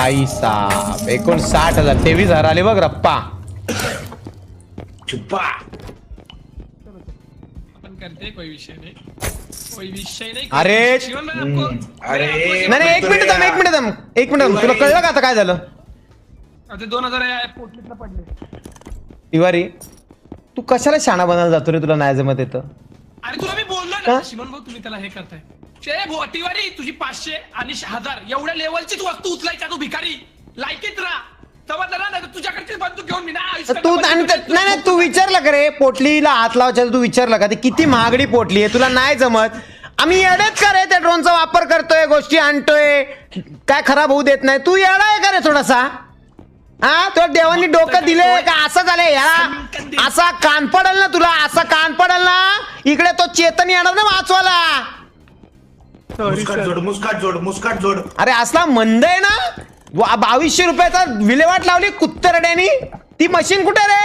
भाई साहब 59,000 23,000 आले बघ रप्पा. चुप्पा. आपण करते कोई विषय नाही. अरे अरे नाही एक मिनिट थांब तुला कळलं का आता काय झालं. 2000 पोटलीतला पडले. तिवारी तू कशाला शाणा बनायला जातो रे, तुला नाही जमत येतं. अरे तुला मी बोललो का? ना शिमन भाऊ तुम्ही त्याला हे करताय. भोटीवारी तुझी 500 आणि 1000 एवढ्या लेवलची तू वस्तू उचलायचा तू भिकारी लायकीत राहा. समजलं ना तुझ्याकडची बंदूक घेऊन मी तू नाही तू विचारलं का रे पोटलीला हात लावायच्या तू विचारलं का ती किती महागडी पोटली आहे, तुला नाही जमत. आम्ही येडेच का रे त्या ड्रोनचा वापर करतोय, गोष्टी आणतोय, काय खराब होऊ देत नाही. तू येडा आहे का रे थोडासा. हा तुला देवांनी डोकं दिले का असं झालंय याला. असा कान पडल ना तुला, असा कान पडल ना इकडे तो चेतन येणार ना वाचवाला. मुस्काट जोड. अरे असला मंद आहे ना. 2200 रुपयाचा विल्हेवाट लावली कुत्तरड्यानी. ती मशीन कुठे रे.